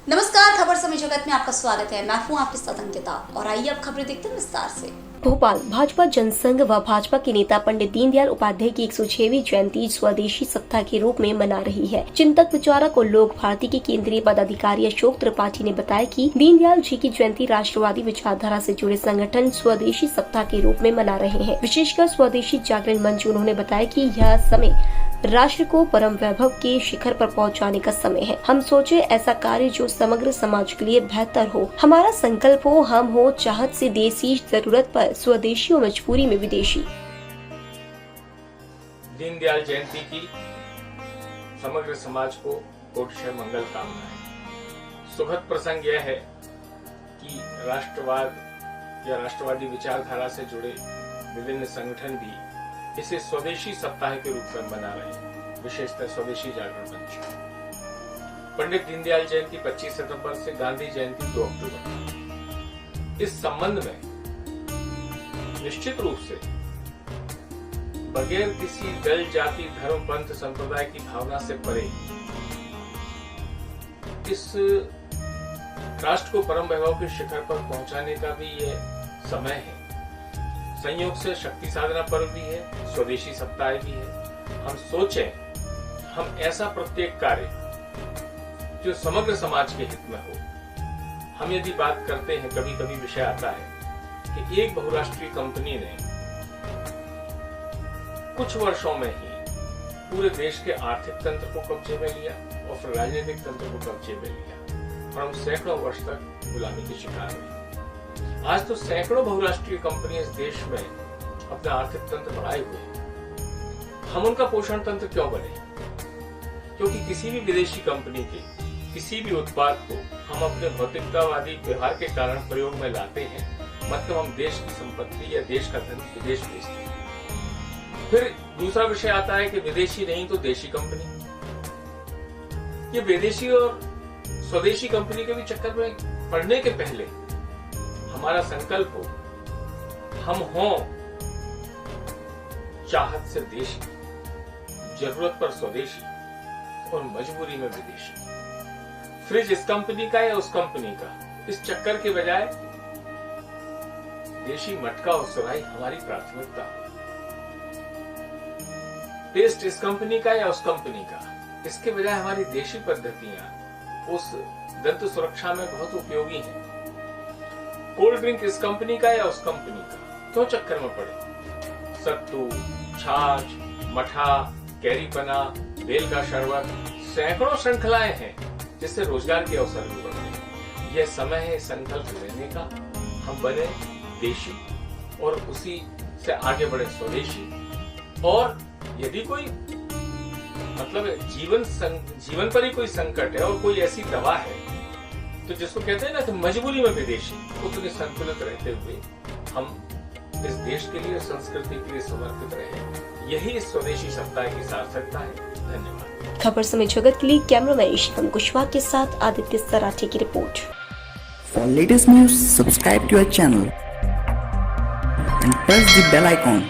नमस्कार, खबर समय जगत में आपका स्वागत है। मैं हूं आपके साथ अंकिता और आइए अब खबरें देखते हैं विस्तार से। भोपाल भाजपा जनसंघ व भाजपा के नेता पंडित दीनदयाल उपाध्याय की 106वीं जयंती स्वदेशी सप्ताह के रूप में मना रही है। चिंतक विचारक और लोक भारती के केंद्रीय पदाधिकारी अशोक त्रिपाठी ने बताया कि दीनदयाल जी की जयंती राष्ट्रवादी विचारधारा से जुड़े संगठन स्वदेशी सप्ताह के रूप में मना रहे हैं। विशेषकर स्वदेशी जागरण मंच उन्होंने बताया कि यह समय राष्ट्र को परम वैभव के शिखर पर पहुंचाने का समय है। हम सोचे ऐसा कार्य जो समग्र समाज के लिए बेहतर हो। हमारा संकल्प हो, हम हो चाहत से देसी, जरूरत पर स्वदेशी और मजबूरी में विदेशी। दीनदयाल जयंती की समग्र समाज को कोटि मंगल कामनाएं। सुखद प्रसंग यह है कि राष्ट्रवाद या राष्ट्रवादी विचारधारा से जुड़े विभिन्न संगठन भी इसे स्वदेशी सप्ताह के रूप में मना रहे हैं, विशेषतः स्वदेशी जागरण मंच। पंडित दीनदयाल जयंती 25 सितंबर से, गांधी जयंती 2 अक्टूबर। इस संबंध में निश्चित रूप से बगैर किसी दल, जाति, धर्म, पंथ, संप्रदाय की भावना से परे इस राष्ट्र को परम वैभव के शिखर पर पहुंचाने का भी यह समय है। संयोग से शक्ति साधना पर्व भी है, स्वदेशी सप्ताह भी है। हम सोचें, हम ऐसा प्रत्येक कार्य जो समग्र समाज के हित में हो। हम यदि बात करते हैं, कभी कभी विषय आता है कि एक बहुराष्ट्रीय कंपनी ने कुछ वर्षों में ही पूरे देश के आर्थिक तंत्र को कब्जे में लिया और फिर राजनीतिक तंत्र को कब्जे में लिया और हम सैकड़ों वर्ष तक गुलामी के शिकार हुए। आज तो सैकड़ों बहुराष्ट्रीय कंपनियां इस देश में अपना आर्थिक तंत्र बढ़ाए हुए हैं। हम उनका पोषण तंत्र क्यों बने? क्योंकि किसी भी विदेशी कंपनी के किसी भी उत्पाद को हम अपने भौतिकतावादी व्यवहार के कारण प्रयोग में लाते हैं, मतलब हम देश की संपत्ति या देश का धन विदेश भेजते हैं। फिर दूसरा विषय आता है कि विदेशी नहीं तो देशी कंपनी। ये विदेशी और स्वदेशी कंपनी के भी चक्कर में पड़ने के पहले हमारा संकल्प हो, हम हों चाहत से देशी, जरूरत पर स्वदेशी और मजबूरी में विदेशी। फ्रिज इस कंपनी का या उस कंपनी का, इस चक्कर के बजाय देशी मटका और सुराही हमारी प्राथमिकता हो। पेस्ट इस कंपनी का या उस कंपनी का, इसके बजाय हमारी देशी पद्धतियां उस दंत सुरक्षा में बहुत उपयोगी हैं। कोल्ड ड्रिंक इस कंपनी का या उस कंपनी का, क्यों चक्कर में पड़े? सत्तू, छाछ, मठा, कैरी पना, बेल का शरबत, सैकड़ों श्रृंखलाएं हैं जिससे रोजगार के अवसर भी बढ़ रहे। यह समय है संकल्प लेने का, हम बने देशी और उसी से आगे बढ़े स्वदेशी। और यदि कोई मतलब जीवन पर ही कोई संकट है और कोई ऐसी दवा है तो जिसको कहते हैं ना कि मजबूरी में विदेशी, उतने संतुलित रहते हुए हम इस देश के लिए, संस्कृति के लिए समर्पित रहे। यही इस स्वदेशी सप्ताह की सार्थकता है। धन्यवाद। खबर समय जगत के लिए कैमरामैन शिवम कुशवाहा के साथ आदित्य सराठी की report. For latest news, subscribe to our channel and press the bell icon.